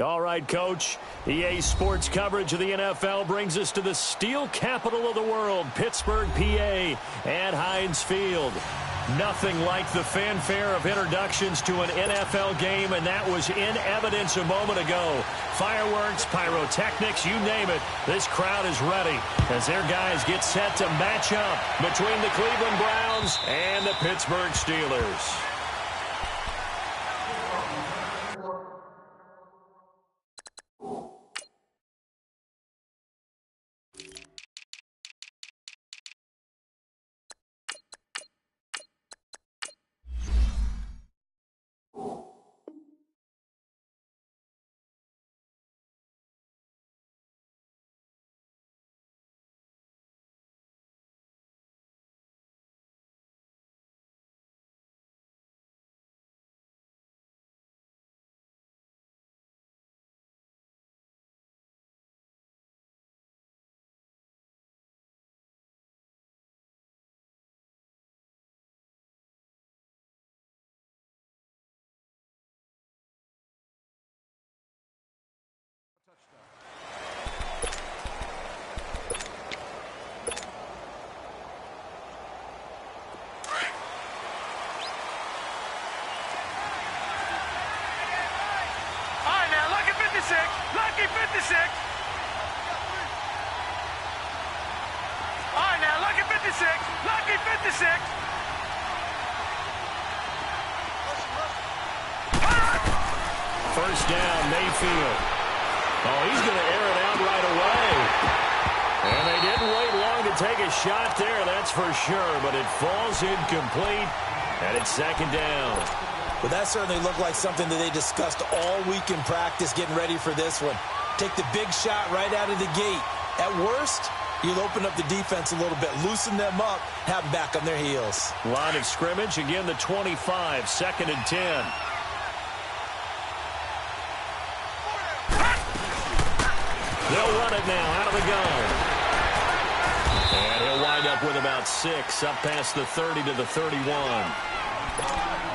All right, Coach. EA Sports coverage of the NFL brings us to the steel capital of the world, Pittsburgh, PA, at Heinz Field. Nothing like the fanfare of introductions to an NFL game, and that was in evidence a moment ago. Fireworks, pyrotechnics, you name it. This crowd is ready as their guys get set to match up between the Cleveland Browns and the Pittsburgh Steelers. Lucky 56. All right, now, lucky 56. Lucky 56. First down, Mayfield. Oh, he's going to air it out right away. And they didn't wait long to take a shot there, that's for sure. But it falls incomplete, and it's second down. Well, that certainly looked like something that they discussed all week in practice getting ready for this one. Take the big shot right out of the gate. At worst, you'll open up the defense a little bit, loosen them up, have them back on their heels. Line of scrimmage, again the 25, second and 10. They'll run it now out of the gun. And he'll wind up with about 6, up past the 30 to the 31.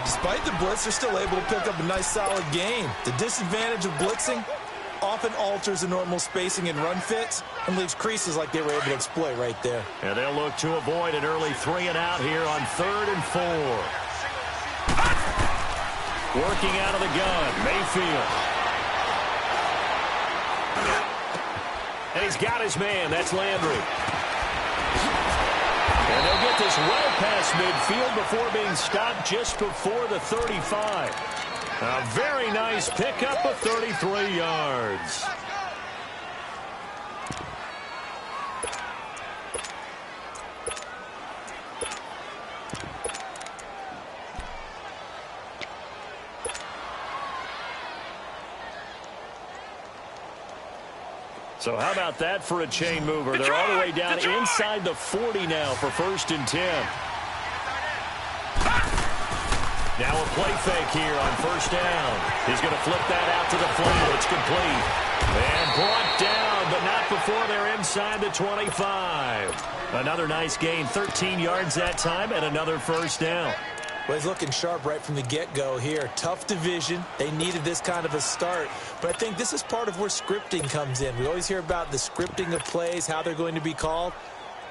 Despite the blitz, they're still able to pick up a nice, solid gain. The disadvantage of blitzing often alters the normal spacing and run fits and leaves creases like they were able to exploit right there. And they'll look to avoid an early 3 and out here on 3rd and 4. Working out of the gun, Mayfield. And he's got his man. That's Landry. And they'll get this well past midfield before being stopped just before the 35. A very nice pickup of 33 yards. So how about that for a chain mover? They're all the way down inside the 40 now for 1st and 10. Now a play fake here on 1st down. He's going to flip that out to the flat. It's complete. And brought down, but not before they're inside the 25. Another nice gain, 13 yards that time, and another 1st down. Well, he's looking sharp right from the get-go here. Tough division. They needed this kind of a start. But I think this is part of where scripting comes in. We always hear about the scripting of plays, how they're going to be called.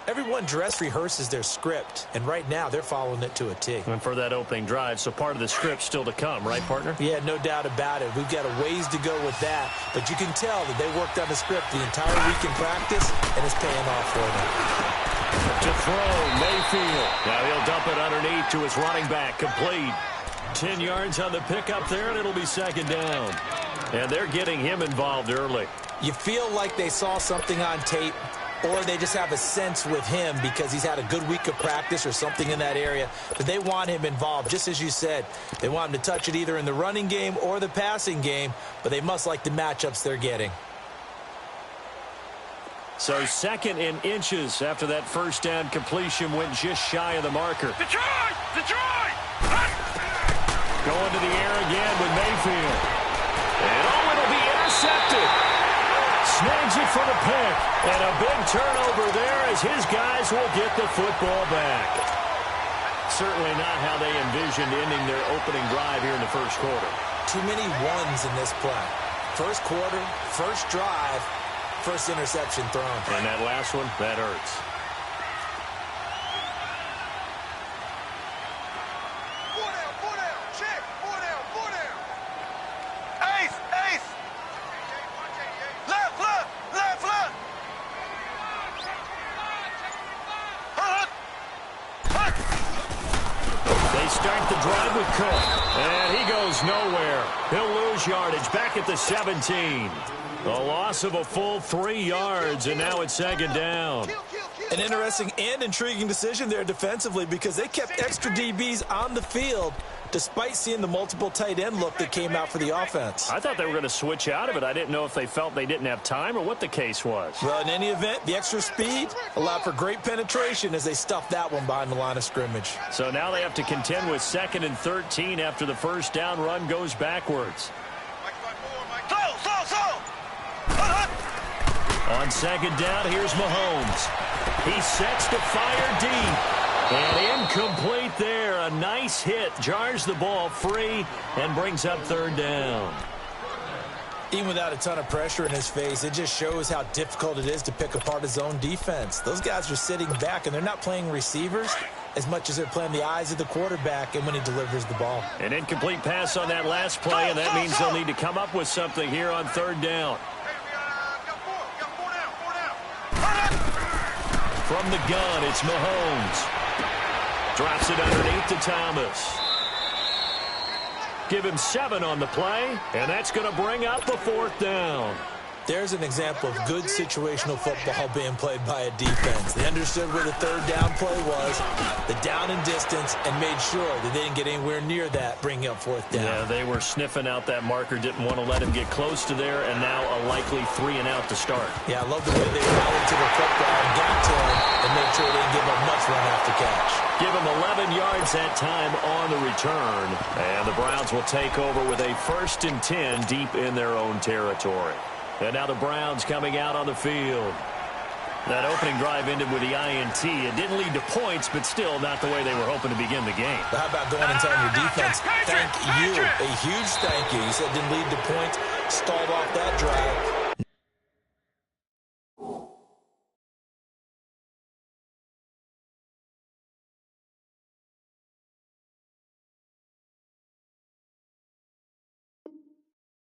Everyone dress rehearses their script, and right now they're following it to a T. And for that opening drive, so part of the script still to come, right, partner? Yeah, no doubt about it. We've got a ways to go with that, but you can tell that they worked on the script the entire week in practice, and it's paying off for them. To throw, Mayfield. Now he'll dump it underneath to his running back, complete. 10 yards on the pickup there, and it'll be 2nd down. And they're getting him involved early. You feel like they saw something on tape, or they just have a sense with him because he's had a good week of practice or something in that area. But they want him involved, just as you said. They want him to touch it either in the running game or the passing game, but they must like the matchups they're getting. So 2nd and inches after that 1st down completion went just shy of the marker. Detroit! Detroit! Going to the air again with Mayfield. And it'll be intercepted. Snags it for the pick. And a big turnover there as his guys will get the football back. Certainly not how they envisioned ending their opening drive here in the 1st quarter. Too many ones in this play. First quarter, first drive, first interception thrown. And that last one, that hurts. Four down, check. Four down. Ace. Left. They start the drive with Cook, and he goes nowhere. He'll lose yardage back at the 17. A loss of a full 3 yards, and now it's second down. An interesting and intriguing decision there defensively because they kept extra DBs on the field despite seeing the multiple tight end look that came out for the offense. I thought they were going to switch out of it. I didn't know if they felt they didn't have time or what the case was. Well, in any event, the extra speed allowed for great penetration as they stuffed that one behind the line of scrimmage. So now they have to contend with 2nd and 13 after the first down run goes backwards. On second down, here's Mahomes. He sets to fire deep. And incomplete there. A nice hit. Jars the ball free and brings up 3rd down. Even without a ton of pressure in his face, it just shows how difficult it is to pick apart his own defense. Those guys are sitting back, and they're not playing receivers as much as they're playing the eyes of the quarterback and when he delivers the ball. An incomplete pass on that last play, and that means they'll need to come up with something here on 3rd down. From the gun, it's Mahomes. Drops it underneath to Thomas. Give him 7 on the play, and that's going to bring up a 4th down. There's an example of good situational football being played by a defense. They understood where the 3rd down play was, the down and distance, and made sure that they didn't get anywhere near that, bringing up 4th down. Yeah, they were sniffing out that marker, didn't want to let him get close to there, and now a likely 3 and out to start. Yeah, I love the way they rallied to the football and got to him and made sure they didn't give him much run after catch. Give him 11 yards that time on the return, and the Browns will take over with a 1st and 10 deep in their own territory. And now the Browns coming out on the field. That opening drive ended with the INT. It didn't lead to points, but still not the way they were hoping to begin the game. But how about going and telling your defense, thank you, a huge thank you. You said didn't lead to points, stalled off that drive.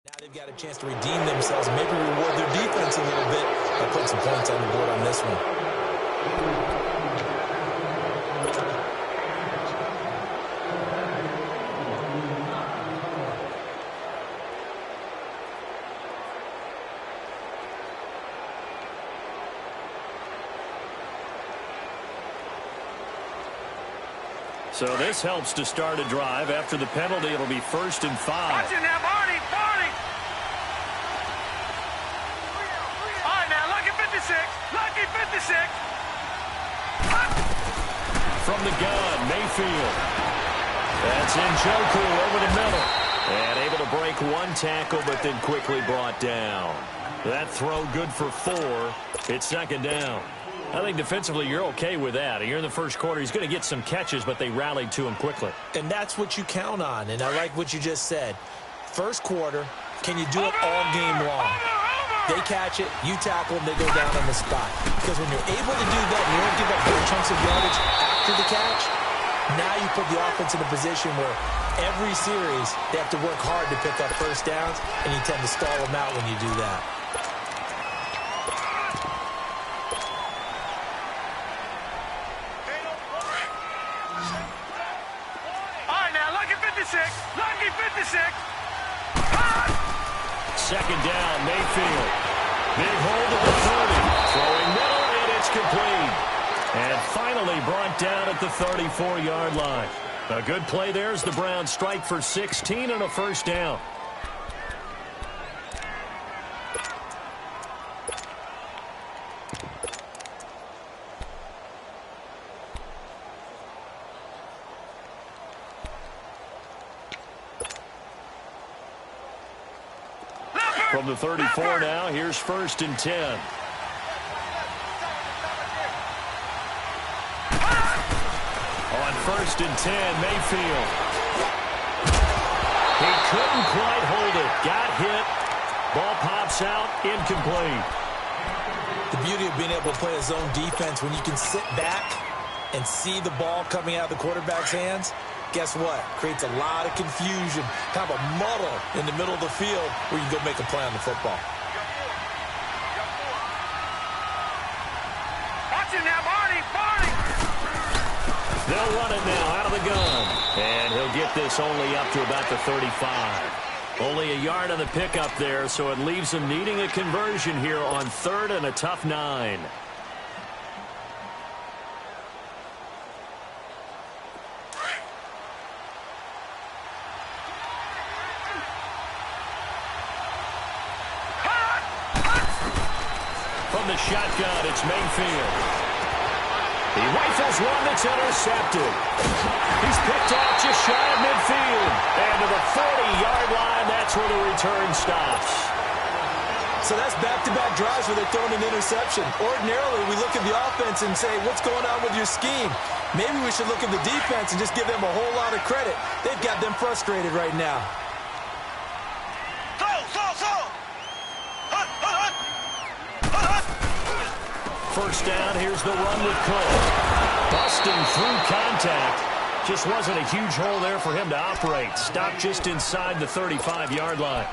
Now they've got a chance to redeem themselves and maybe reward their defense a little bit by putting some points on the board on this one. So this helps to start a drive. After the penalty, it'll be 1st and 5. Watch it now, Barney. All right, now, lucky 56. From the gun, Mayfield. That's Njoku over the middle. And able to break 1 tackle, but then quickly brought down. That throw good for 4. It's 2nd down. I think defensively you're okay with that. You're in the first quarter. He's going to get some catches, but they rallied to him quickly. And that's what you count on. And I like what you just said. First quarter, can you do it all game long? They catch it, you tackle them, they go down on the spot. Because when you're able to do that, and you don't give up big chunks of yardage after the catch, now you put the offense in a position where every series they have to work hard to pick up 1st downs, and you tend to stall them out when you do that. All right, now, lucky 56. 2nd down, Mayfield. Big hold of the 30. Throwing middle, and it's complete. And finally brought down at the 34-yard line. A good play there as the Browns strike for 16 and a 1st down. From the 34 now, here's 1st and 10. On 1st and 10, Mayfield. He couldn't quite hold it. Got hit, Ball pops out, incomplete. The beauty of being able to play a zone defense when you can sit back and see the ball coming out of the quarterback's hands, guess what? Creates a lot of confusion, kind of a muddle in the middle of the field where you can go make a play on the football. Watch it now, Barney! Barney! They'll run it now out of the gun. And he'll get this only up to about the 35. Only a yard on the pickup there, so it leaves him needing a conversion here on 3rd and a tough 9. From the shotgun, it's Mayfield. He rifles one that's intercepted. He's picked off just shy of midfield. And to the 40-yard line, that's where the return stops. So that's back-to-back drives where they're throwing an interception. Ordinarily, we look at the offense and say, what's going on with your scheme? Maybe we should look at the defense and just give them a whole lot of credit. They've got them frustrated right now. First down, here's the run with Cook. Busting through contact. Just wasn't a huge hole there for him to operate. Stopped just inside the 35-yard line.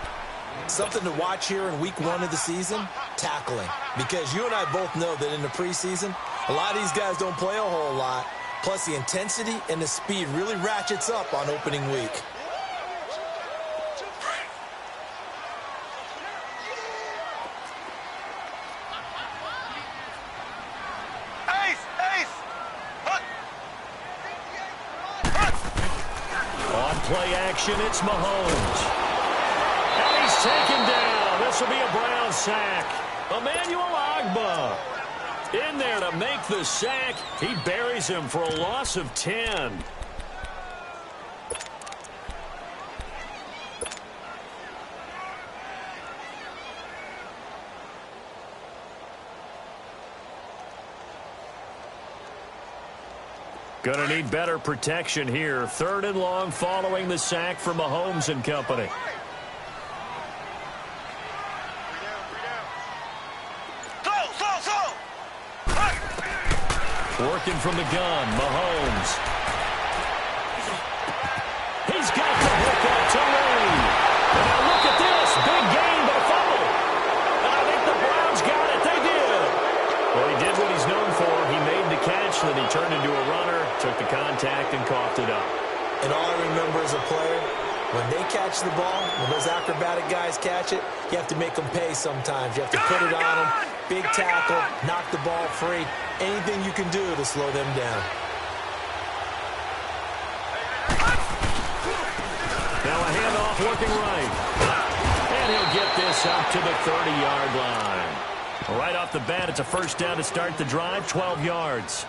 Something to watch here in week 1 of the season, tackling. Because you and I both know that in the preseason, a lot of these guys don't play a whole lot. Plus, the intensity and the speed really ratchets up on opening week. Play action, it's Mahomes. And he's taken down. This will be a Brown sack. Emmanuel Ogbah in there to make the sack. He buries him for a loss of 10. Gonna need better protection here. 3rd and long following the sack from Mahomes and company. Working from the gun, Mahomes. He's got the hook out to Ray. And now look at this. Big gain, but a fumble. And I think the Browns got it. They did. Well, he did what he's known for. He made the catch, then he turned into a runner, took the contact, and coughed it up. And all I remember as a player, when they catch the ball, when those acrobatic guys catch it, you have to make them pay sometimes. You have to put it on them, big tackle, knock the ball free, anything you can do to slow them down. Now a handoff looking right. And he'll get this up to the 30-yard line. Right off the bat, it's a first down to start the drive, 12 yards.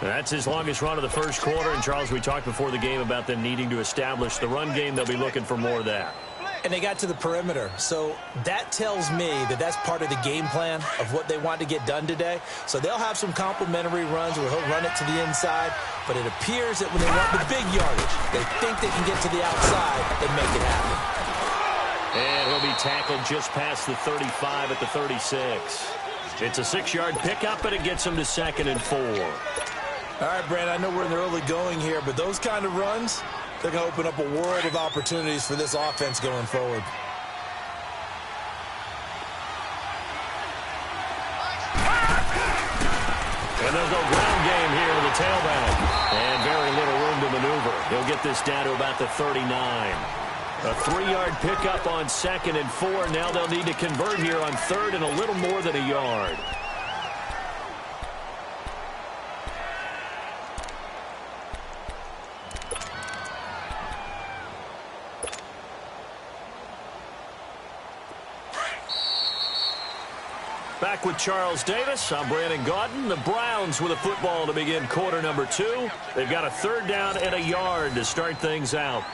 That's his longest run of the first quarter. And, Charles, we talked before the game about them needing to establish the run game. They'll be looking for more of that. And they got to the perimeter. So that tells me that that's part of the game plan of what they want to get done today. So they'll have some complimentary runs where he'll run it to the inside. But it appears that when they want the big yardage, they think they can get to the outside and make it happen. And he'll be tackled just past the 35 at the 36. It's a 6-yard pickup, and it gets him to 2nd and 4. All right, Brandon, I know we're in the early going here, but those kind of runs, they're going to open up a world of opportunities for this offense going forward. And they'll go ground game here to the tailback. And very little room to maneuver. He'll get this down to about the 39. A 3-yard pickup on 2nd and 4. Now they'll need to convert here on 3rd and a little more than a yard. Back with Charles Davis. I'm Brandon Gaudin. The Browns with a football to begin quarter number 2. They've got a 3rd down and a yard to start things out.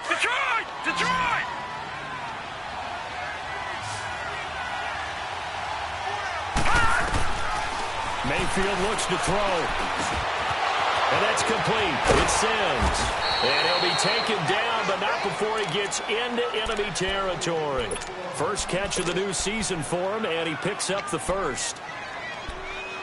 Detroit! Detroit! Mayfield looks to throw. And that's complete. It sends. And he'll be taken down, but not before he gets into enemy territory. First catch of the new season for him, and he picks up the first.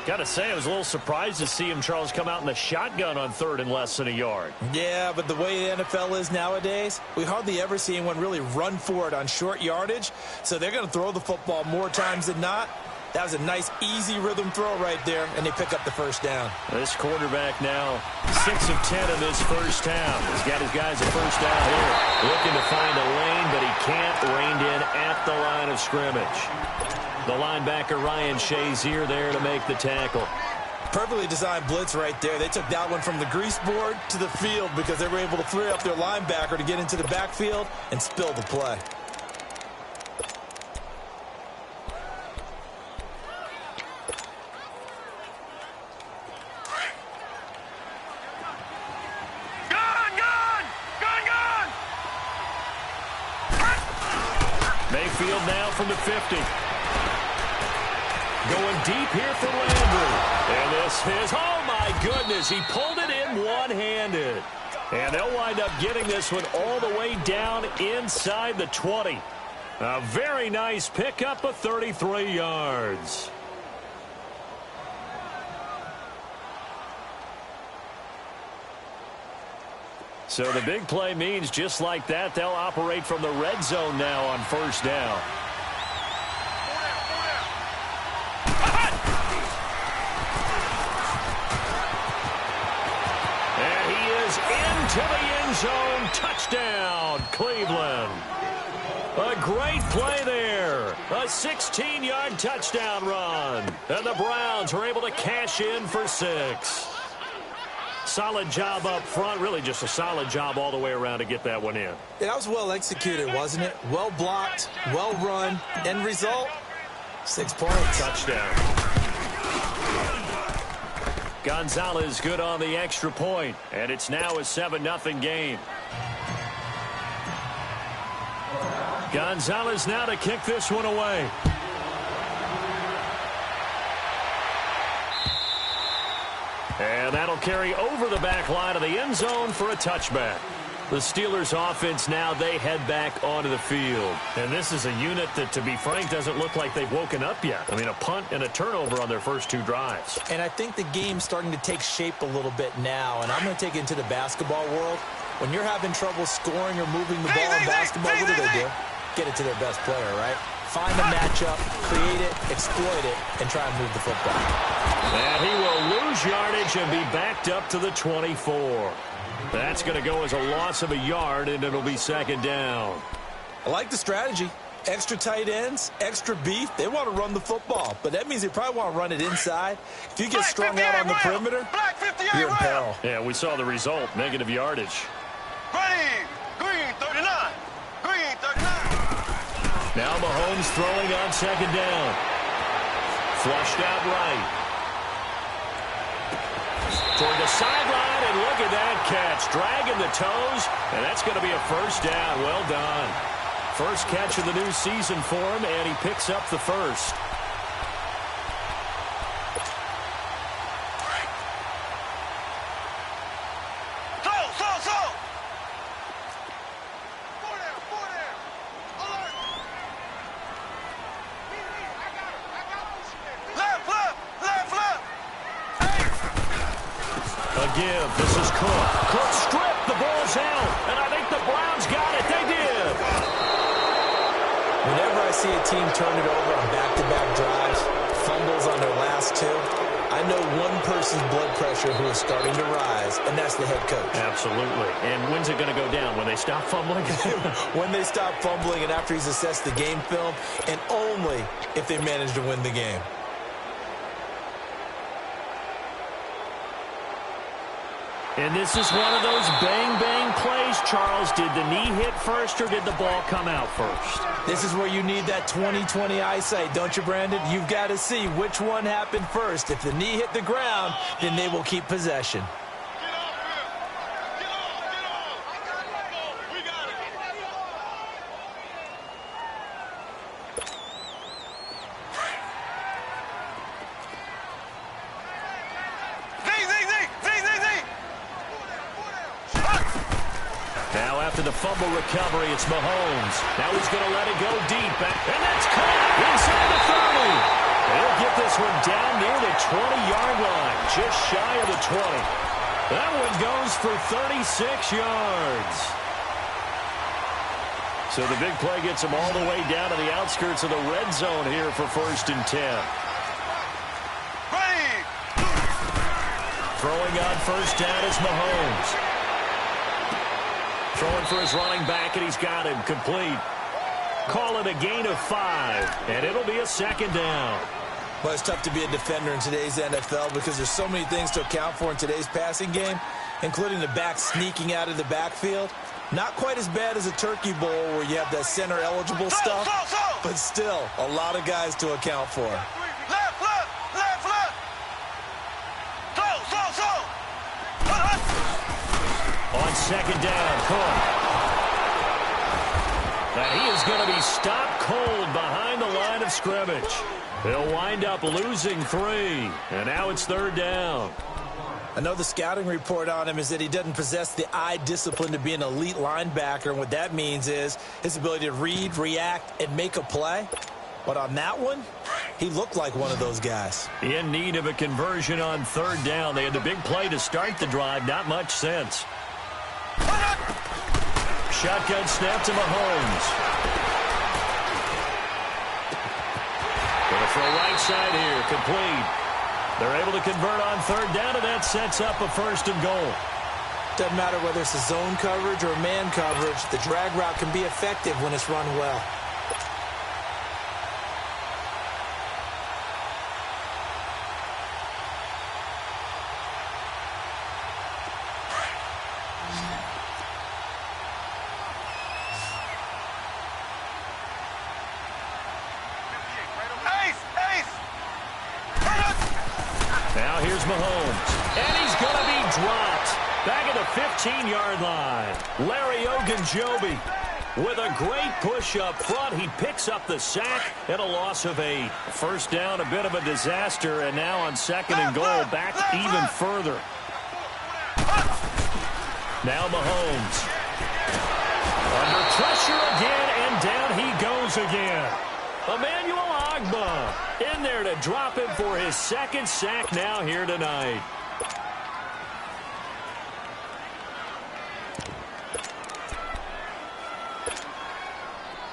Got to say, I was a little surprised to see him, Charles, come out in the shotgun on third and less than a yard. Yeah, but the way the NFL is nowadays, we hardly ever see anyone really run for it on short yardage. So they're going to throw the football more times than not. That was a nice, easy rhythm throw right there, and they pick up the first down. This quarterback now 6 of 10 in this first down. He's got his guys a first down here. Looking to find a lane, but he can't. Reined in at the line of scrimmage. The linebacker, Ryan Shazier, there to make the tackle. Perfectly designed blitz right there. They took that one from the grease board to the field because they were able to free up their linebacker to get into the backfield and spill the play. Mayfield now from the 50. Going deep here for Landry. And this is, oh my goodness, he pulled it in one-handed. And they'll wind up getting this one all the way down inside the 20. A very nice pickup of 33 yards. So the big play means just like that, they'll operate from the red zone now on first down. And he is into the end zone. Touchdown, Cleveland. A great play there. A 16-yard touchdown run. And the Browns are able to cash in for 6. Solid job up front. Really just a solid job all the way around to get that one in. That was well executed, wasn't it? Well blocked, well run. End result, 6 points. Touchdown. Gonzalez good on the extra point. And it's now a 7-0 game. Gonzalez now to kick this one away. And that'll carry over the back line of the end zone for a touchback. The Steelers offense now, they head back onto the field. And this is a unit that, to be frank, doesn't look like they've woken up yet. I mean, a punt and a turnover on their first 2 drives. And I think the game's starting to take shape a little bit now. And I'm going to take it into the basketball world. When you're having trouble scoring or moving the ball in basketball, what do? Get it to their best player, right? Find the matchup, create it, exploit it, and try and move the football. And he will lose yardage and be backed up to the 24. That's going to go as a loss of a yard, and it'll be second down. I like the strategy. Extra tight ends, extra beef. They want to run the football, but that means they probably want to run it inside. If you get strung out on the perimeter, you're in peril. Yeah, we saw the result, negative yardage. Ready, green 39, green 39. Now Mahomes throwing on second down. Flushed out right. Toward the sideline, and look at that catch. Dragging the toes, and that's going to be a first down. Well done. First catch of the new season for him, and he picks up the first. Give. This is Cook. Cook stripped. The ball's out. And I think the Browns got it. They did. Whenever I see a team turn it over on back-to-back drives, fumbles on their last 2, I know one person's blood pressure who is starting to rise, and that's the head coach. Absolutely. And when's it going to go down? When they stop fumbling? When they stop fumbling and after he's assessed the game film, and only if they manage to win the game. And this is one of those bang-bang plays, Charles. Did the knee hit first or did the ball come out first? This is where you need that 20/20 eyesight, don't you, Brandon? You've got to see which one happened first. If the knee hit the ground, then they will keep possession. after the fumble recovery. It's Mahomes. Now he's going to let it go deep. And that's caught inside the 30. They'll get this one down near the 20-yard line, just shy of the 20. That one goes for 36 yards. So the big play gets him all the way down to the outskirts of the red zone here for 1st and 10. Throwing on 1st down is Mahomes. Throwing for his running back, and he's got him complete. Call it a gain of 5, and it'll be a 2nd down. Well, it's tough to be a defender in today's NFL because there's so many things to account for in today's passing game, including the back sneaking out of the backfield. Not quite as bad as a turkey bowl where you have that center-eligible stuff, but still a lot of guys to account for. On 2nd down, Cook. And he is going to be stopped cold behind the line of scrimmage. He'll wind up losing 3, and now it's 3rd down. I know the scouting report on him is that he doesn't possess the eye discipline to be an elite linebacker, and what that means is his ability to read, react, and make a play. But on that one, he looked like one of those guys. In need of a conversion on 3rd down. They had the big play to start the drive. Not much sense. Shotgun snap to Mahomes. Going to throw right side here. Complete. They're able to convert on 3rd down, and that sets up a 1st and goal. Doesn't matter whether it's a zone coverage or man coverage. The drag route can be effective when it's run well. Now here's Mahomes, and he's going to be dropped back at the 15-yard line. Larry Ogunjobi with a great push up front. He picks up the sack and a loss of 8. 1st down, a bit of a disaster, and now on 2nd and goal, back even further. Now Mahomes. Under pressure again, and down he goes again. Emmanuel Ogbah in there to drop him for his 2nd sack now here tonight.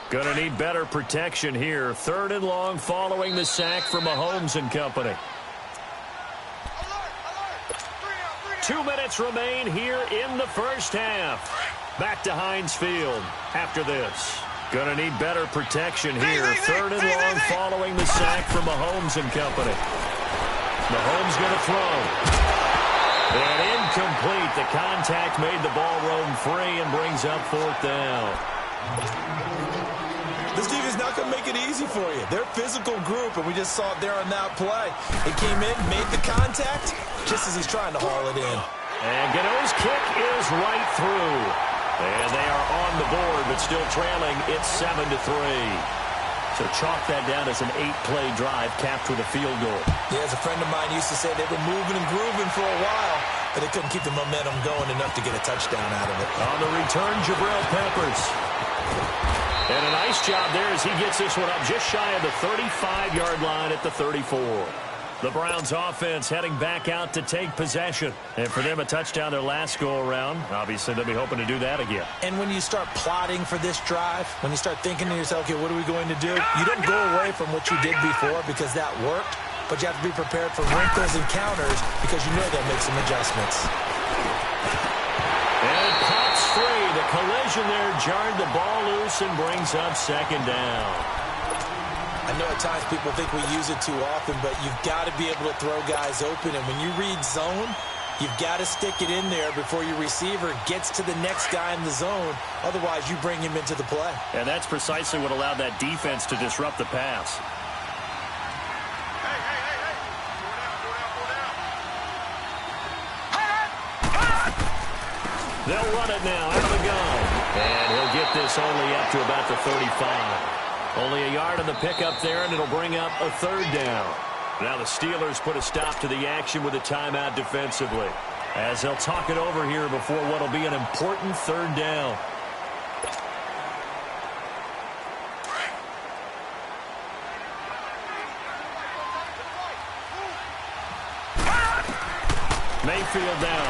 Gonna need better protection here. 3rd and long following the sack from Mahomes and company. 2 minutes remain here in the 1st half. Back to Heinz Field after this. Gonna need better protection here. 3rd and long following the sack from Mahomes and company. Mahomes gonna throw. And incomplete. The contact made the ball roam free and brings up 4th down. This defense is not going to make it easy for you. They're a physical group, and we just saw it there on that play. He came in, made the contact, just as he's trying to haul it in. And Gano's kick is right through. And they are on the board, but still trailing. It's 7-3. So chalk that down as an 8-play drive capped with a field goal. Yeah, as a friend of mine used to say, they were moving and grooving for a while, but they couldn't keep the momentum going enough to get a touchdown out of it. On the return, Jabril Peppers. And a nice job there as he gets this one up just shy of the 35-yard line at the 34. The Browns offense heading back out to take possession. And for them, a touchdown their last go-around. Obviously, they'll be hoping to do that again. And when you start plotting for this drive, when you start thinking to yourself, okay, what are we going to do? You don't go away from what you did before because that worked, but you have to be prepared for wrinkles and counters because you know they'll make some adjustments. And it pops free. The collision there jarred the ball loose and brings up 2nd down. I know at times people think we use it too often, but you've got to be able to throw guys open. And when you read zone, you've got to stick it in there before your receiver gets to the next guy in the zone. Otherwise, you bring him into the play. And that's precisely what allowed that defense to disrupt the pass. They'll run it now out of the gun. And he'll get this only up to about the 35. Only a yard on the pickup there, and it'll bring up a 3rd down. Now the Steelers put a stop to the action with a timeout defensively, as they'll talk it over here before what will be an important 3rd down. Mayfield now.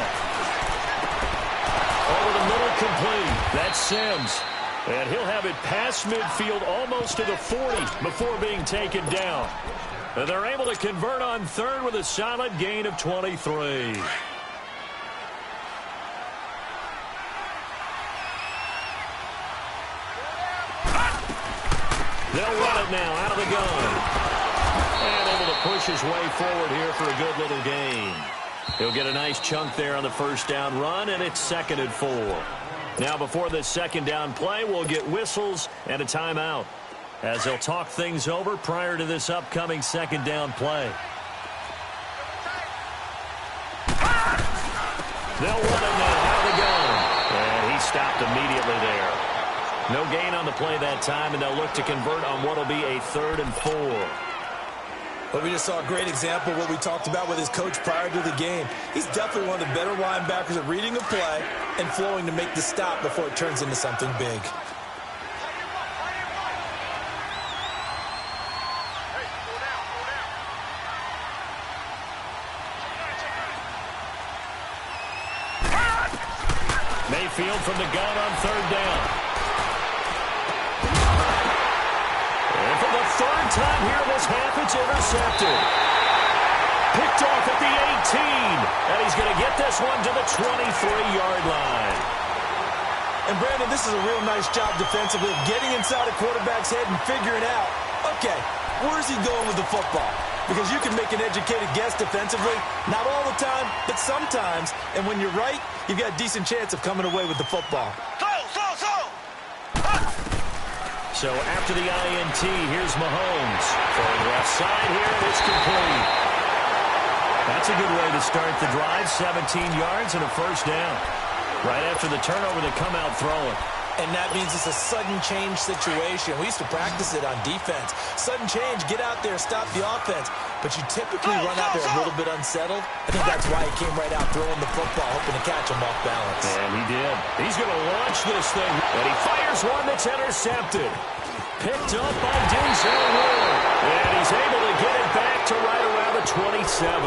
Over the middle, complete. That's Sims. And he'll have it past midfield almost to the 40 before being taken down. And they're able to convert on third with a solid gain of 23. They'll run it now out of the gun. And able to push his way forward here for a good little gain. He'll get a nice chunk there on the first down run, and it's 2nd and 4. Now before this second down play, we'll get whistles and a timeout as they'll talk things over prior to this upcoming second down play. They'll run it now out of the gun. And he stopped immediately there. No gain on the play that time, and they'll look to convert on what will be a 3rd and 4. Well, we just saw a great example of what we talked about with his coach prior to the game. He's definitely one of the better linebackers at reading a play and flowing to make the stop before it turns into something big. Mayfield from the gun on 3rd down. And for the 3rd time here this half, it's intercepted. Picked off at the 18. And he's going to get this one to the 23-yard line. And, Brandon, this is a real nice job defensively of getting inside a quarterback's head and figuring out, okay, where's he going with the football? Because you can make an educated guess defensively, not all the time, but sometimes. And when you're right, you've got a decent chance of coming away with the football. So after the INT, here's Mahomes. Throwing left side here, and it's complete. That's a good way to start the drive. 17 yards and a first down. Right after the turnover, they come out throwing. And that means it's a sudden change situation. We used to practice it on defense. Sudden change, get out there, stop the offense. But you typically run out there a little bit unsettled. I think that's why he came right out throwing the football, hoping to catch him off balance. And he did. He's going to launch this thing. And he fires one that's intercepted. Picked up by Denzel Ward. And he's able to get it back to right around the 27.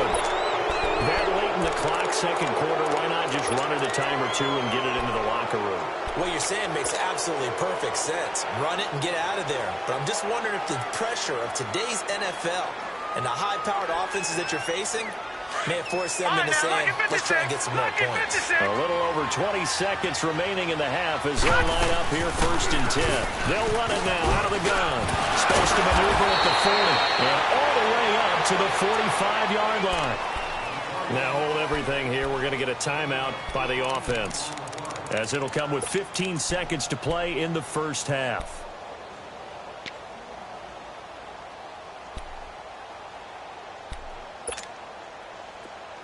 That late in the clock, second quarter, why not just run it a time or two and get it into the locker room? What you're saying makes absolutely perfect sense. Run it and get out of there. But I'm just wondering if the pressure of today's NFL and the high-powered offenses that you're facing may have forced them into saying, let's try and get some more points. A little over 20 seconds remaining in the half as they'll line up here 1st and 10. They'll run it now out of the gun. Supposed to maneuver at the 40 and all the way up to the 45-yard line. Now hold everything here. We're going to get a timeout by the offense, as it'll come with 15 seconds to play in the first half.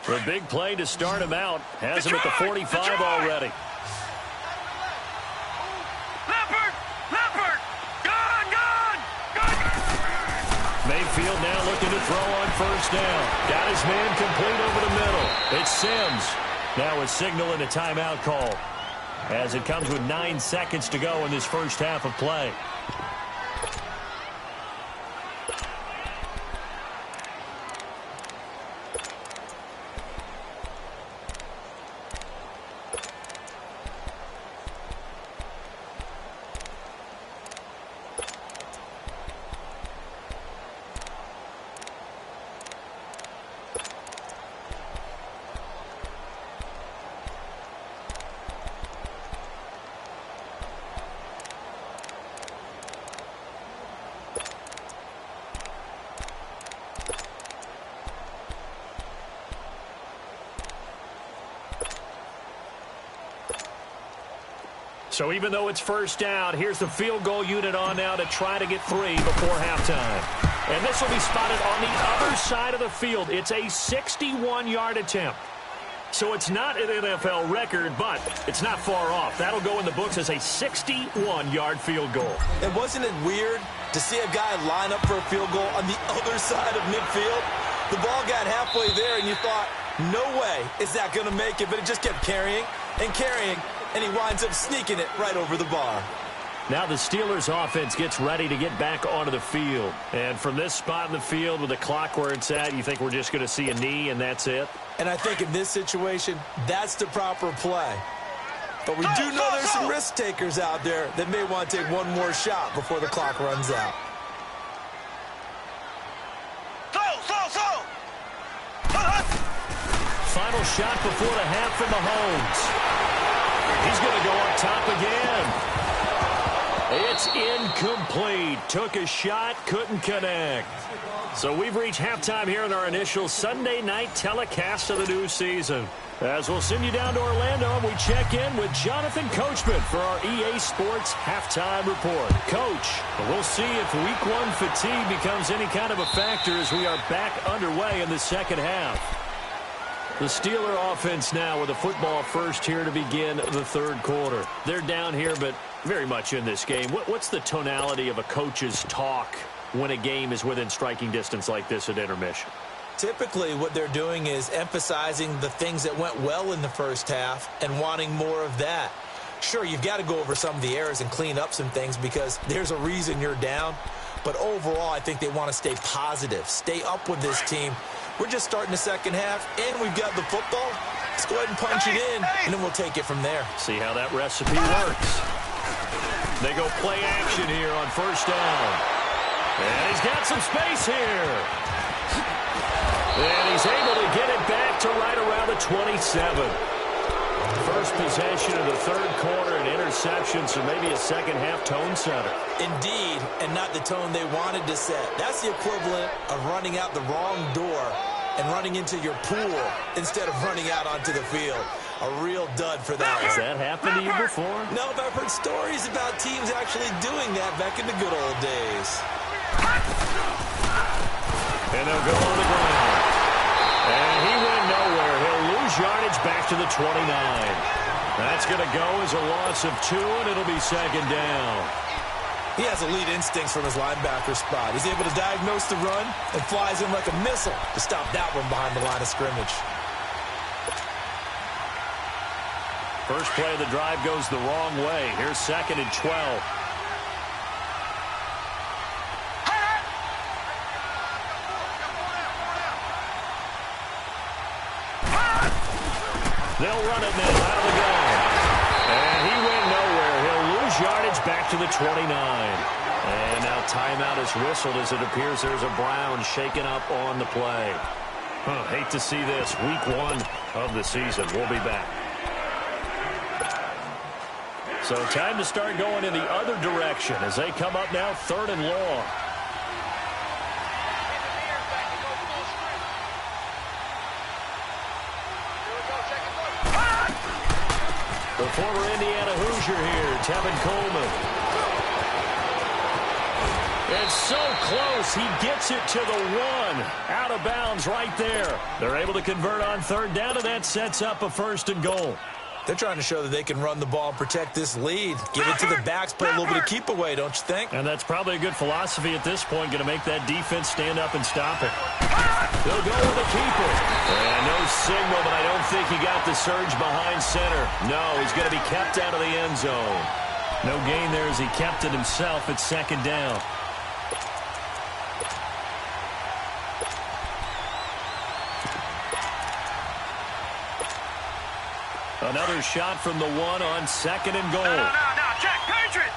The big play to start him out has him at the 45 already. Mayfield now looking to throw on 1st down. Got his man complete over the middle. It's Sims. Now a signal and a timeout call, as it comes with 9 seconds to go in this first half of play. So even though it's 1st down, here's the field goal unit on now to try to get 3 before halftime. And this will be spotted on the other side of the field. It's a 61-yard attempt. So it's not an NFL record, but it's not far off. That'll go in the books as a 61-yard field goal. And wasn't it weird to see a guy line up for a field goal on the other side of midfield? The ball got halfway there, and you thought, no way is that going to make it, but it just kept carrying and carrying, and he winds up sneaking it right over the bar. Now the Steelers offense gets ready to get back onto the field. And from this spot in the field with the clock where it's at, you think we're just going to see a knee and that's it? And I think in this situation, that's the proper play. But we do know there's some risk takers out there that may want to take one more shot before the clock runs out. Final shot before the half from Mahomes. He's going to go up top again. It's incomplete. Took a shot, couldn't connect. So we've reached halftime here in our initial Sunday night telecast of the new season. As we'll send you down to Orlando, and we check in with Jonathan Coachman for our EA Sports Halftime Report. Coach, we'll see if Week 1 fatigue becomes any kind of a factor as we are back underway in the second half. The Steeler offense now with a football first here to begin the third quarter. They're down here, but very much in this game. What's the tonality of a coach's talk when a game is within striking distance like this at intermission? Typically, what they're doing is emphasizing the things that went well in the first half and wanting more of that. Sure, you've got to go over some of the errors and clean up some things because there's a reason you're down. But overall, I think they want to stay positive, stay up with this team. We're just starting the second half, and we've got the football. Let's go ahead and punch it in, and then we'll take it from there. See how that recipe works. They go play action here on first down. And he's got some space here. And he's able to get it back to right around the 27. First possession of the third quarter, an interception, so maybe a second-half tone setter. Indeed, and not the tone they wanted to set. That's the equivalent of running out the wrong door and running into your pool instead of running out onto the field. A real dud for that. Has that happened to you before? No, but I've heard stories about teams actually doing that back in the good old days. And they'll go on the ground. And he went nowhere. He'll lose yardage back to the 29. That's going to go as a loss of 2, and it'll be second down. He has elite instincts from his linebacker spot. He's able to diagnose the run and flies in like a missile to stop that one behind the line of scrimmage. First play of the drive goes the wrong way. Here's second and 12. They'll run it now out of the gun. And he went nowhere. He'll lose yardage back to the 29. And now timeout is whistled as it appears there's a Brown shaken up on the play. Hate to see this. Week 1 of the season. We'll be back. So time to start going in the other direction as they come up now third and long. The former Indiana Hoosier here, Tevin Coleman. It's so close. He gets it to the 1. Out of bounds right there. They're able to convert on third down, and that sets up a first and goal. They're trying to show that they can run the ball and protect this lead. Give it to the backs, play a little bit of keep away, don't you think? And that's probably a good philosophy at this point, going to make that defense stand up and stop it. They'll go with the keeper. And no signal, but I don't think he got the surge behind center. No, he's going to be kept out of the end zone. No gain there as he kept it himself at second down. Another shot from the 1 on second and goal. No, check. Patriot!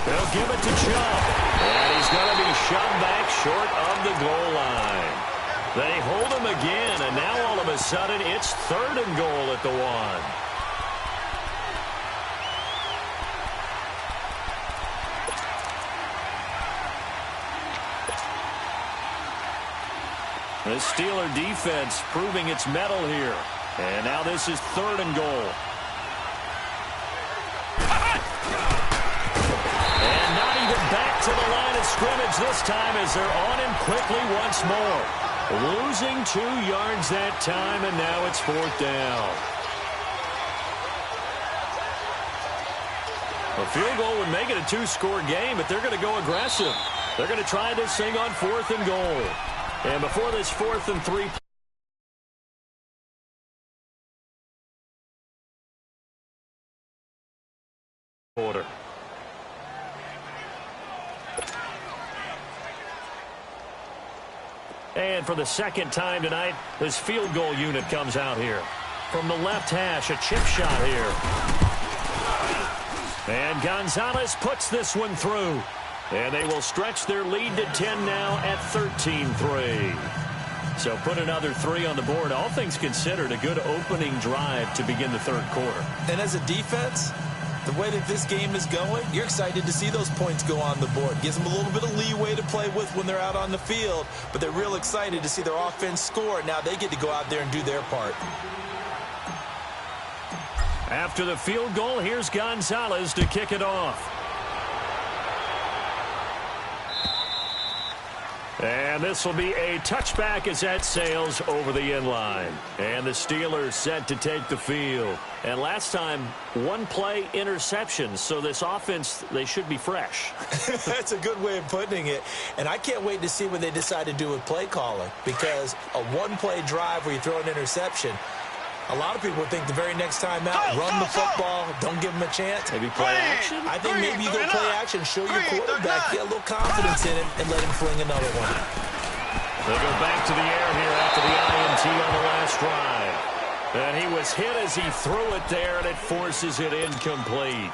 They'll give it to Chubb. And he's going to be shoved back short of the goal line. They hold him again, and now all of a sudden it's third and goal at the 1. The Steeler defense proving its mettle here. And now this is third and goal. And not even back to the line of scrimmage this time as they're on him quickly once more. Losing 2 yards that time, and now it's fourth down. A field goal would make it a 2-score game, but they're going to go aggressive. They're going to try this thing on fourth and goal. And before this 4th and 3 And for the second time tonight, this field goal unit comes out here. From the left hash, a chip shot here. And Gonzalez puts this one through. And they will stretch their lead to 10 now at 13-3. So put another 3 on the board. All things considered, a good opening drive to begin the third quarter. And as a defense, the way that this game is going, you're excited to see those points go on the board. Gives them a little bit of leeway to play with when they're out on the field, but they're real excited to see their offense score. Now they get to go out there and do their part. After the field goal, here's Gonzalez to kick it off. And this will be a touchback as that sails over the end line. And the Steelers set to take the field. And last time, one play interception. So this offense, they should be fresh. That's a good way of putting it. And I can't wait to see what they decide to do with play calling. Because a one-play drive where you throw an interception, a lot of people think the very next time out, run the football, don't give them a chance. Maybe play action? I think maybe you go play action, show your quarterback, get a little confidence in him, and let him fling another one. They go back to the air here after the INT on the last drive. And he was hit as he threw it there, and it forces it incomplete.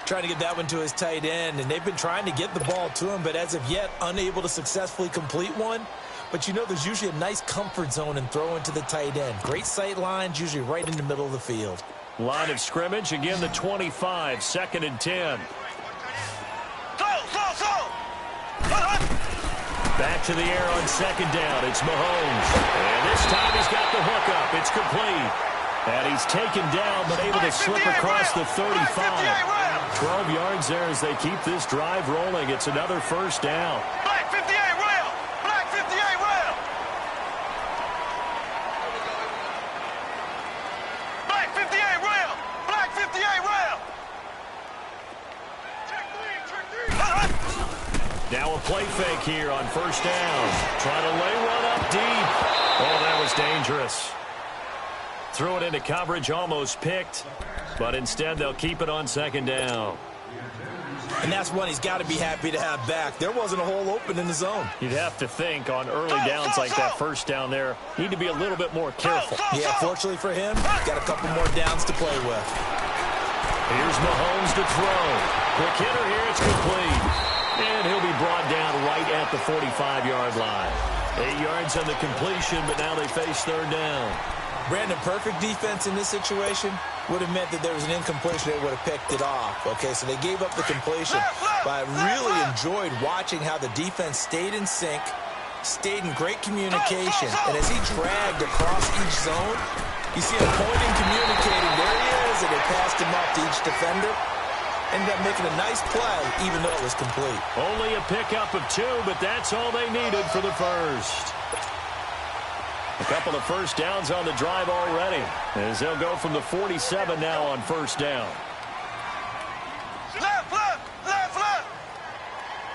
Trying to get that one to his tight end, and they've been trying to get the ball to him, but as of yet, unable to successfully complete one. But you know there's usually a nice comfort zone in throwing to the tight end. Great sight lines, usually right in the middle of the field. Line of scrimmage, again the 25, 2nd and 10. Back to the air on 2nd down. It's Mahomes. And this time he's got the hook up. It's complete. And he's taken down but able to slip across the 35. 12 yards there as they keep this drive rolling. It's another first down. Black 58 rail! Black 58 rail! Black 58 rail! Black 58 rail! Now a play fake here on first down. Trying to lay one up deep. Oh, that was dangerous. Threw it into coverage, almost picked. But instead, they'll keep it on 2nd down. And that's one he's got to be happy to have back. There wasn't a hole open in the zone. You'd have to think on early downs like that first down there, need to be a little bit more careful. Yeah, fortunately for him, got a couple more downs to play with. Here's Mahomes to throw. Quick hitter here, it's complete. And he'll be brought down right at the 45-yard line. 8 yards on the completion, but now they face 3rd down. Brandon, perfect defense in this situation would have meant that there was an incompletion that would have picked it off. Okay, so they gave up the completion. But I really enjoyed watching how the defense stayed in sync, stayed in great communication. And as he dragged across each zone, you see him pointing, communicating. There he is, and they passed him off to each defender. Ended up making a nice play, even though it was complete. Only a pickup of 2, but that's all they needed for the first. A couple of first downs on the drive already, as they'll go from the 47 now on first down. Left, left, left, left.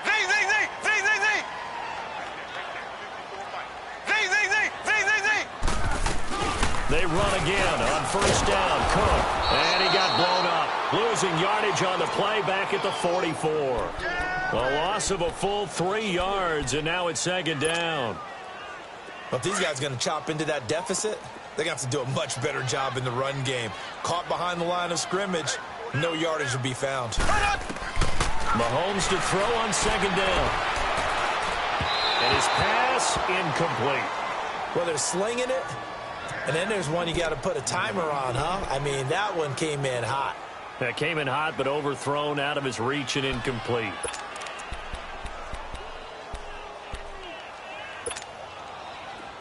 Z, Z, Z, Z, Z, Z. Z, Z, Z, Z, Z, Z. They run again on first down. Cook, and he got blown up. Losing yardage on the play back at the 44. A loss of a full 3 yards, and now it's 2nd down. Well, if these guys are going to chop into that deficit, they're going to have to do a much better job in the run game. Caught behind the line of scrimmage, no yardage will be found. Mahomes to throw on 2nd down. And his pass incomplete. Well, they're slinging it, and then there's one you got to put a timer on, huh? I mean, that one came in hot. That came in hot, but overthrown out of his reach and incomplete.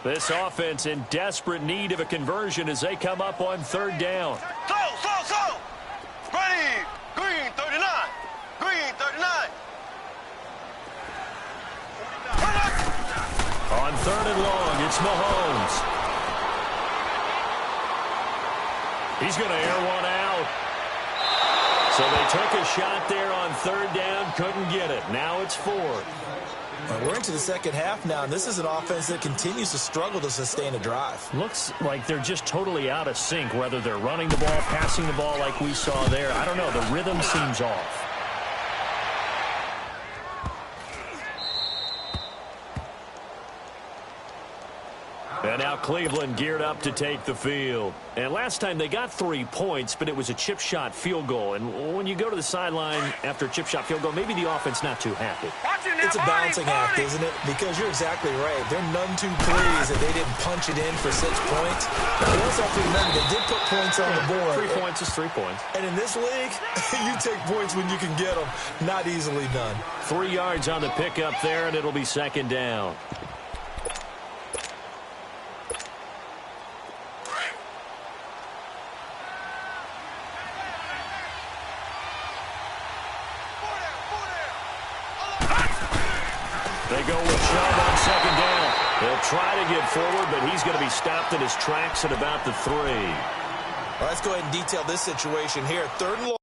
This offense in desperate need of a conversion as they come up on 3rd down. So. Ready. Green 39. Green 39. On 3rd and long, it's Mahomes. He's going to air one out. So they took a shot there on 3rd down, couldn't get it. Now it's 4th. We're into the second half now, and this is an offense that continues to struggle to sustain a drive. Looks like they're just totally out of sync, whether they're running the ball, passing the ball like we saw there. I don't know. The rhythm seems off. And now Cleveland geared up to take the field. And last time they got 3 points, but it was a chip shot field goal. And when you go to the sideline after a chip shot field goal, maybe the offense not too happy. It's a balancing act, isn't it? Because you're exactly right. They're none too pleased that they didn't punch it in for 6 points. But you also have to remember they did put points on the board. 3 points is 3 points. And in this league, you take points when you can get them. Not easily done. 3 yards on the pickup there, and it'll be second down. They go with Chubb on second down. He'll try to get forward, but he's going to be stopped in his tracks at about the 3. Well, let's go ahead and detail this situation here. 3rd and long.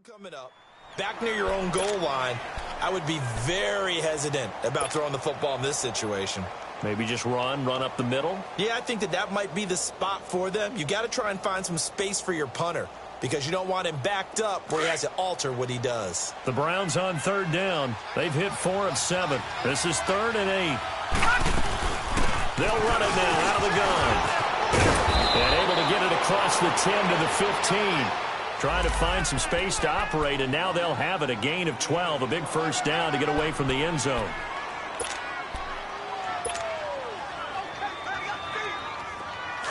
Coming up, back near your own goal line, I would be very hesitant about throwing the football in this situation. Maybe just run up the middle? Yeah, I think that might be the spot for them. You got to try and find some space for your punter because you don't want him backed up where he has to alter what he does. The Browns on 3rd down. They've hit 4 of 7. This is 3rd and 8. They'll run it now out of the gun. And able to get it across the 10 to the 15. Trying to find some space to operate, and now they'll have it. A gain of 12, a big first down to get away from the end zone.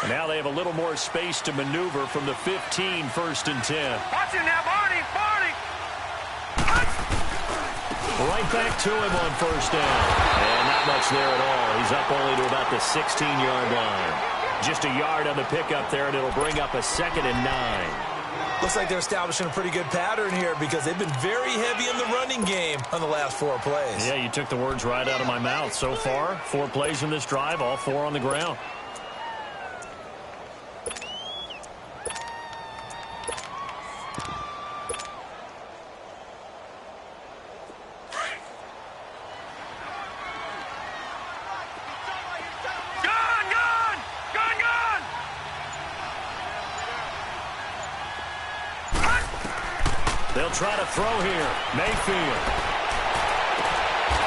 And now they have a little more space to maneuver from the 15, 1st and 10. Watch him now, Barney! Right back to him on 1st down. And not much there at all. He's up only to about the 16-yard line. Just a yard on the pickup there, and it'll bring up a 2nd and 9. Looks like they're establishing a pretty good pattern here because they've been very heavy in the running game on the last 4 plays. Yeah, you took the words right out of my mouth. So far, 4 plays in this drive, all 4 on the ground. They'll try to throw here. Mayfield.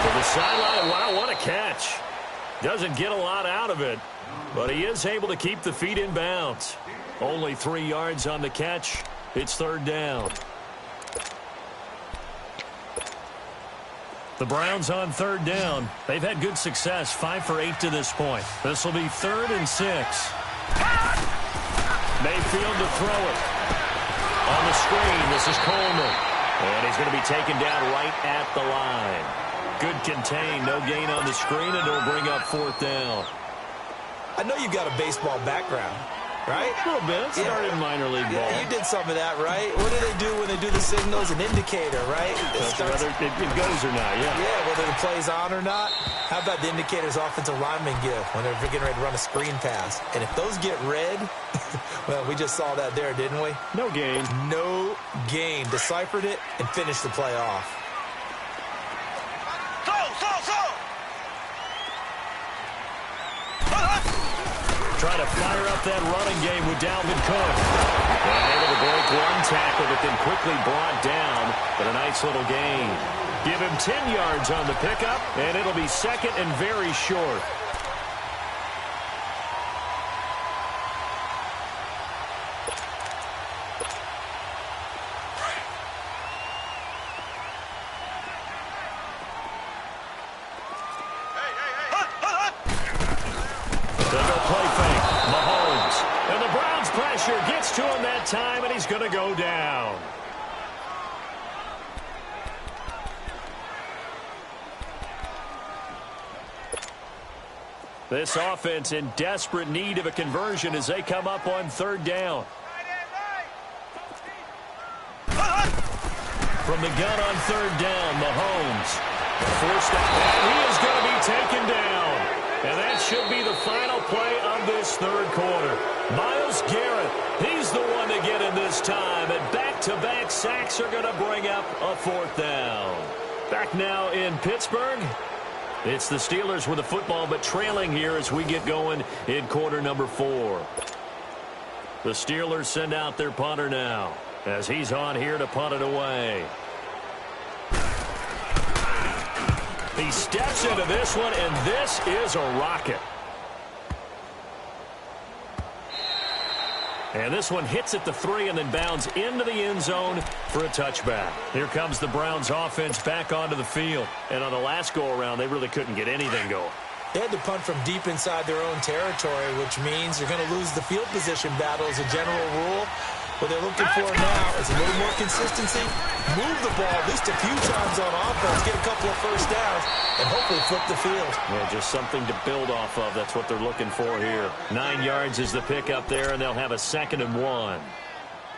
To the sideline. Wow, what a catch. Doesn't get a lot out of it, but he is able to keep the feet in bounds. Only 3 yards on the catch. It's 3rd down. The Browns on 3rd down. They've had good success, 5 for 8 to this point. This will be 3rd and 6. Mayfield to throw it. On the screen, this is Coleman. And he's going to be taken down right at the line. Good contain, no gain on the screen, and it'll bring up 4th down. I know you've got a baseball background, right? A little bit. Started in minor league ball. Yeah, you did some of that, right? What do they do when they do the signals? An indicator, right? Whether it goes or not, yeah. Yeah, whether the play's on or not. How about the indicators offensive linemen give when they're getting ready to run a screen pass? And if those get red, well, we just saw that there, didn't we? No gain. No gain. Deciphered it and finished the play off. Try to fire up that running game with Dalvin Cook. And able to break 1 tackle, but then quickly brought down. But a nice little gain. Give him 10 yards on the pickup, and it'll be 2nd and very short. Gets to him that time, and he's going to go down. This offense in desperate need of a conversion as they come up on 3rd down. From the gun on 3rd down, Mahomes forced out, and he is going to be taken down. And that should be the final play of this 3rd quarter. Myles Garrett, he's the one to get in this time. And back-to-back sacks are going to bring up a 4th down. Back now in Pittsburgh, It's the Steelers with the football, but trailing here as we get going in quarter number 4. The Steelers send out their punter now as he's on here to punt it away. He steps into this one, and this is a rocket. And this one hits at the 3 and then bounds into the end zone for a touchback. Here comes the Browns offense back onto the field. And on the last go-around, they really couldn't get anything going. They had to punt from deep inside their own territory, which means you're going to lose the field position battle as a general rule. What they're looking for now is a little more consistency, move the ball at least a few times on offense, get a couple of first downs, and hopefully flip the field. Yeah, just something to build off of. That's what they're looking for here. 9 yards is the pick up there, and they'll have a 2nd and 1.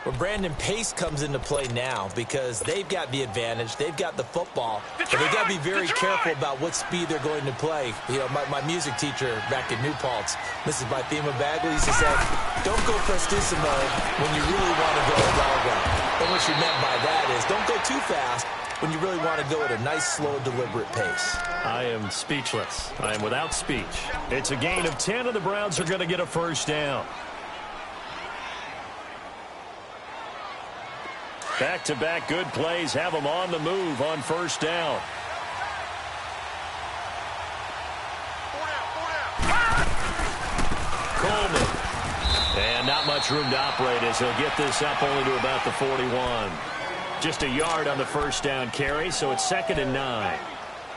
Well, Brandon, pace comes into play now because they've got the advantage. They've got the football. But they've got to be very careful about what speed they're going to play. You know, my music teacher back in New Paltz, Mrs. Bythema Bagley, used to say, don't go prestissimo when you really want to go gaga. And what she meant by that is don't go too fast when you really want to go at a nice, slow, deliberate pace. I am speechless. I am without speech. It's a gain of 10, and the Browns are going to get a first down. Back-to-back good plays have them on the move on first down. Coleman. And not much room to operate as he'll get this up only to about the 41. Just a yard on the first down carry, so it's 2nd and 9.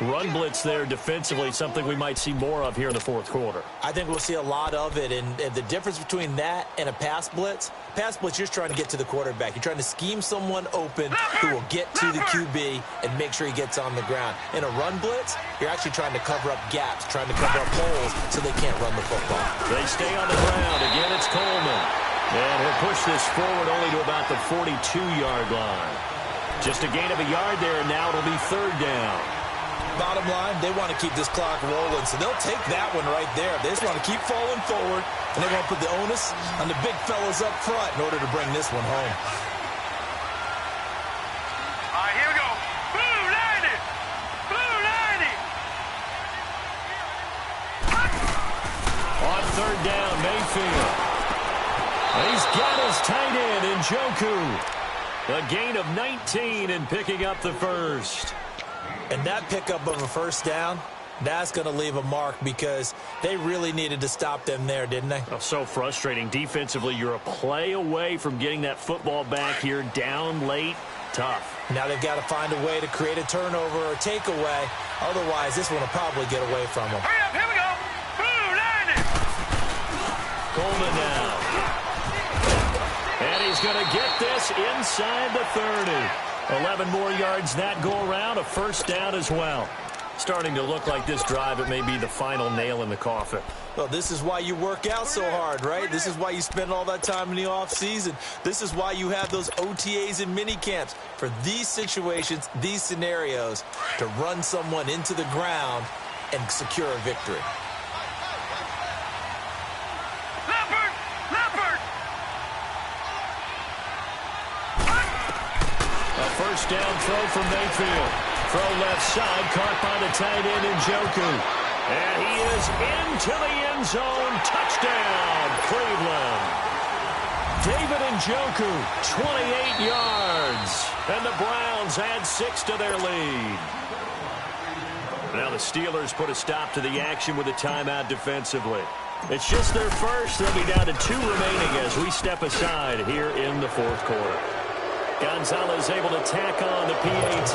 Run blitz there defensively, something we might see more of here in the 4th quarter. I think we'll see a lot of it, and the difference between that and a pass blitz, you're just trying to get to the quarterback. You're trying to scheme someone open who will get to the QB and make sure he gets on the ground. In a run blitz, you're actually trying to cover up gaps, trying to cover up holes so they can't run the football. They stay on the ground. Again, it's Coleman. And he'll push this forward only to about the 42-yard line. Just a gain of a yard there, and now it'll be 3rd down. Bottom line, they want to keep this clock rolling, so they'll take that one right there. They just want to keep falling forward, and they want to put the onus on the big fellas up front in order to bring this one home. All right, here we go. Blue 90. Blue 90. On 3rd down, Mayfield. He's got his tight end in Njoku. A gain of 19 and picking up the first. And that pickup of a first down, that's going to leave a mark because they really needed to stop them there, didn't they? Oh, so frustrating. Defensively, you're a play away from getting that football back here down late. Tough. Now they've got to find a way to create a turnover or takeaway. Otherwise, this one will probably get away from them. Hurry up, here we go. Blue 90. Coleman now. And he's going to get this inside the 30. 11 more yards that go around, a first down as well. Starting to look like this drive, it may be the final nail in the coffin. Well, this is why you work out so hard, right? This is why you spend all that time in the offseason. This is why you have those OTAs and mini camps for these situations, these scenarios, to run someone into the ground and secure a victory. First down throw from Mayfield. Throw left side, caught by the tight end Njoku. And he is into the end zone. Touchdown, Cleveland. David Njoku, 28 yards. And the Browns add 6 to their lead. Now the Steelers put a stop to the action with a timeout defensively. It's just their first. They'll be down to 2 remaining as we step aside here in the 4th quarter. Gonzalez able to tack on the PAT.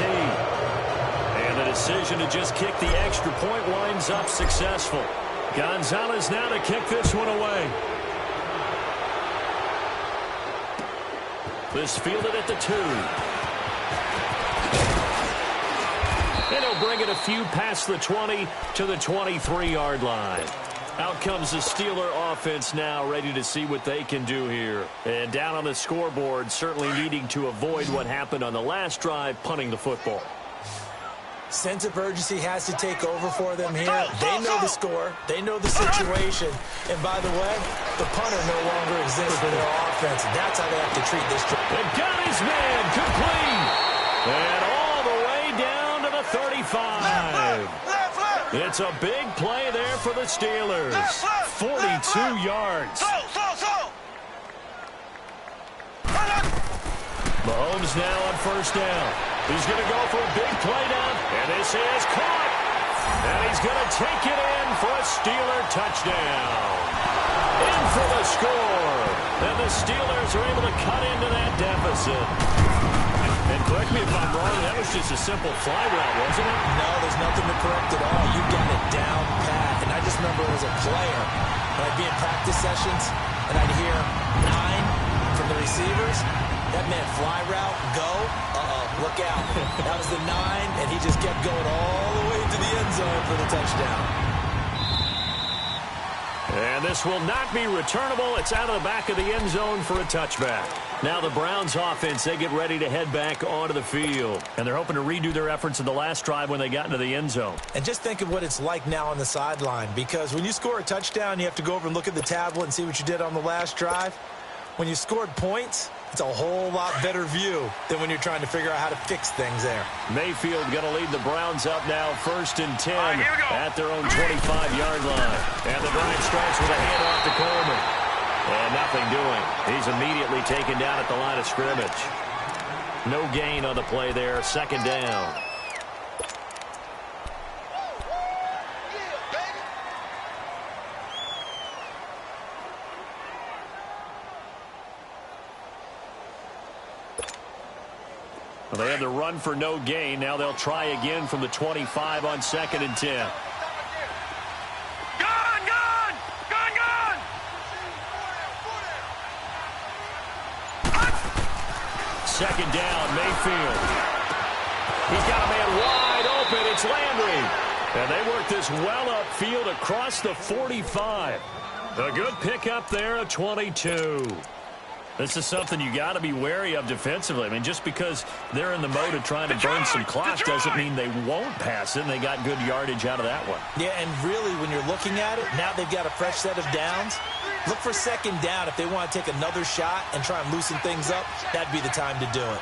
And the decision to just kick the extra point winds up successful. Gonzalez now to kick this one away. This fielded at the 2. And he'll bring it a few past the 20 to the 23-yard line. Out comes the Steeler offense now, ready to see what they can do here. And down on the scoreboard, certainly needing to avoid what happened on the last drive, punting the football. Sense of urgency has to take over for them here. They know the score. They know the situation. And by the way, the punter no longer exists for their offense. That's how they have to treat this trip. They got his man complete. And all the way down to the 35. It's a big play there for the Steelers. 42 yards. Mahomes now on first down. He's going to go for a big play down, and this is caught. And he's going to take it in for a Steeler touchdown. In for the score. And the Steelers are able to cut into that deficit. And correct me if I'm wrong, that was just a simple fly route, wasn't it? No, there's nothing to correct at all. You got it down pat. And I just remember as a player, when I'd be in practice sessions, and I'd hear 9 from the receivers. That meant fly route, go, look out. That was the 9, and he just kept going all the way to the end zone for the touchdown. And this will not be returnable. It's out of the back of the end zone for a touchback. Now the Browns offense, they get ready to head back onto the field. And they're hoping to redo their efforts in the last drive when they got into the end zone. And just think of what it's like now on the sideline, because when you score a touchdown, you have to go over and look at the tablet and see what you did on the last drive. When you scored points, it's a whole lot better view than when you're trying to figure out how to fix things there. Mayfield going to lead the Browns up now, 1st and 10 at their own 25-yard line. And the drive starts with a handoff to Coleman. And nothing doing. He's immediately taken down at the line of scrimmage. No gain on the play there, 2nd down. Well, they had the run for no gain. Now they'll try again from the 25 on 2nd and 10. Second down, Mayfield. He's got a man wide open. It's Landry. And they work this well upfield across the 45. A good pickup there, a 22. This is something you got to be wary of defensively. I mean, just because they're in the mode of trying to burn some clock doesn't mean they won't pass it, and they got good yardage out of that one. Yeah, and really, when you're looking at it, now they've got a fresh set of downs. Look for 2nd down. If they want to take another shot and try and loosen things up, that'd be the time to do it.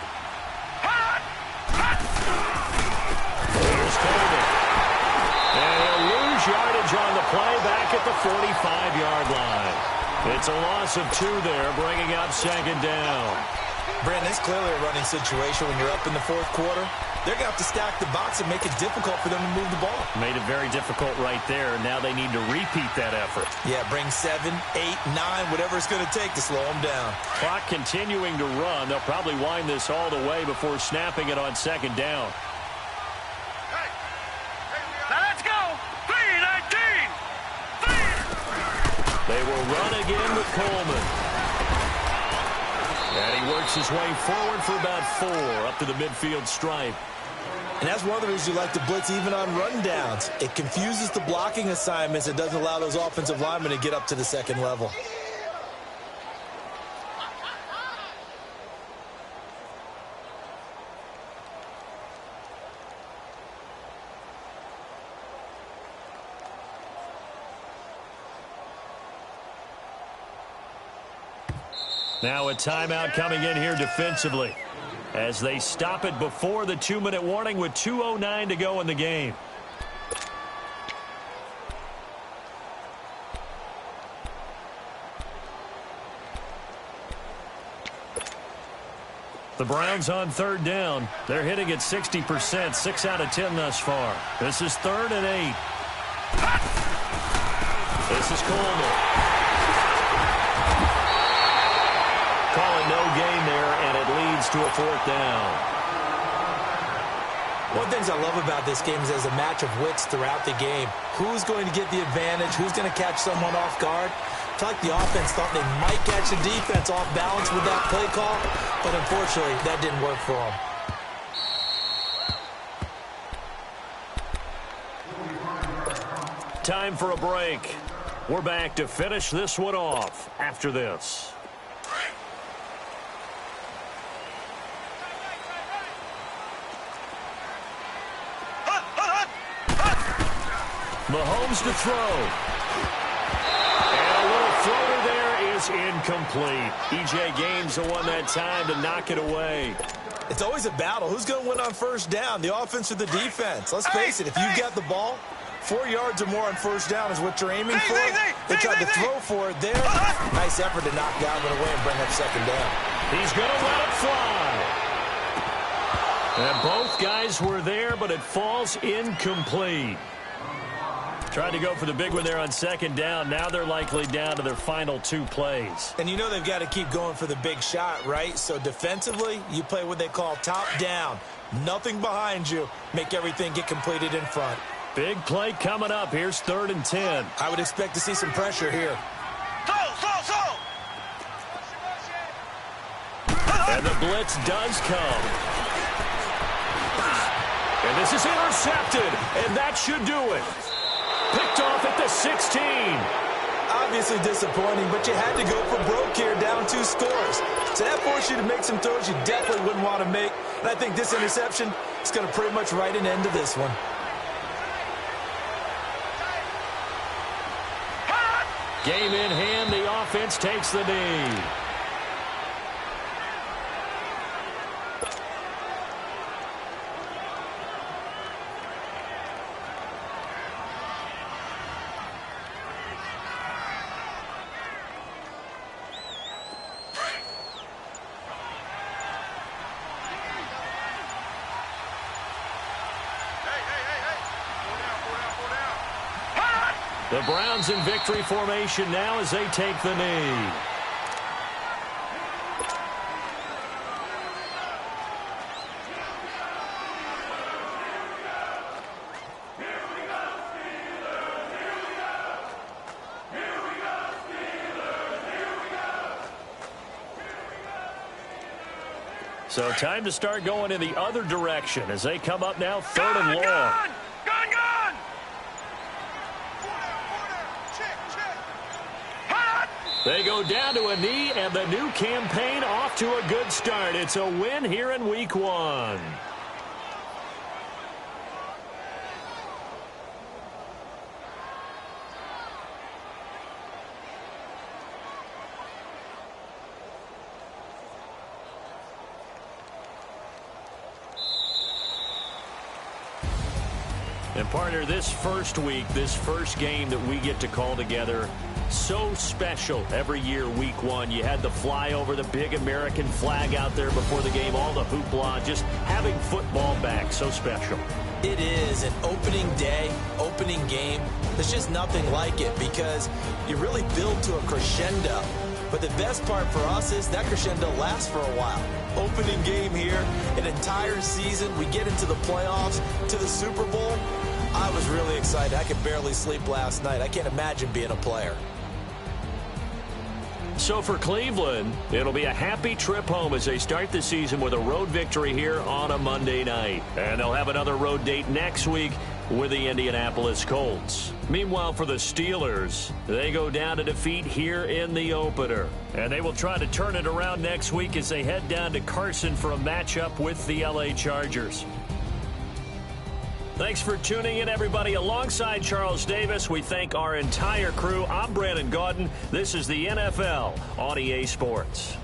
Here's Coleman. And he'll lose yardage on the play back at the 45-yard line. It's a loss of 2 there, bringing up 2nd down. Brandon, it's clearly a running situation when you're up in the 4th quarter. They're going to have to stack the box and make it difficult for them to move the ball. Made it very difficult right there. Now they need to repeat that effort. Yeah, bring 7, 8, 9, whatever it's going to take to slow them down. Clock continuing to run. They'll probably wind this all the way before snapping it on 2nd down. Now let's go. 3-19. They will run again with Coleman. And he works his way forward for about 4 up to the midfield stripe. And that's one of the reasons you like to blitz even on rundowns. It confuses the blocking assignments. It doesn't allow those offensive linemen to get up to the 2nd level. Now a timeout coming in here defensively as they stop it before the 2-minute warning with 2:09 to go in the game. The Browns on 3rd down. They're hitting at 60%, 6 out of 10 thus far. This is 3rd and 8. This is Coleman. Calling no gain there, and it leads to a 4th down. One of the things I love about this game is there's a match of wits throughout the game. Who's going to get the advantage? Who's going to catch someone off guard? I feel like the offense thought they might catch the defense off balance with that play call, but unfortunately, that didn't work for them. Time for a break. We're back to finish this one off after this. Mahomes to throw. And a little floater there is incomplete. E.J. Gaines the one that time to knock it away. It's always a battle. Who's going to win on 1st down, the offense or the defense? Let's face it, if you've got the ball, 4 yards or more on first down is what you're aiming for. They tried to throw for it there. Nice effort to knock Godwin away and bring up second down. He's going to let it fly. And both guys were there, but it falls incomplete. Tried to go for the big one there on second down. Now they're likely down to their final 2 plays. And you know they've got to keep going for the big shot, right? So defensively, you play what they call top down. Nothing behind you. Make everything get completed in front. Big play coming up. Here's 3rd and 10. I would expect to see some pressure here. And the blitz does come. And this is intercepted. And that should do it. Picked off at the 16. Obviously disappointing, but you had to go for broke here, down 2 scores. So that forced you to make some throws you definitely wouldn't want to make. And I think this interception is going to pretty much write an end to this one. Game in hand, the offense takes the knee. The Browns in victory formation now as they take the knee. So time to start going in the other direction as they come up now 3rd and long. They go down to a knee, and the new campaign off to a good start. It's a win here in Week 1. And partner, this first week, this first game that we get to call together, so special every year, Week 1. You had the flyover, the big American flag out there before the game, all the hoopla, just having football back, so special. It is an opening day, opening game. There's just nothing like it because you really build to a crescendo. But the best part for us is that crescendo lasts for a while. Opening game here, an entire season. We get into the playoffs, to the Super Bowl. I was really excited. I could barely sleep last night. I can't imagine being a player. So for Cleveland, it'll be a happy trip home as they start the season with a road victory here on a Monday night. And they'll have another road date next week with the Indianapolis Colts. Meanwhile, for the Steelers, they go down to defeat here in the opener. And they will try to turn it around next week as they head down to Carson for a matchup with the LA Chargers. Thanks for tuning in, everybody. Alongside Charles Davis, we thank our entire crew. I'm Brandon Gaudin. This is the NFL on EA Sports.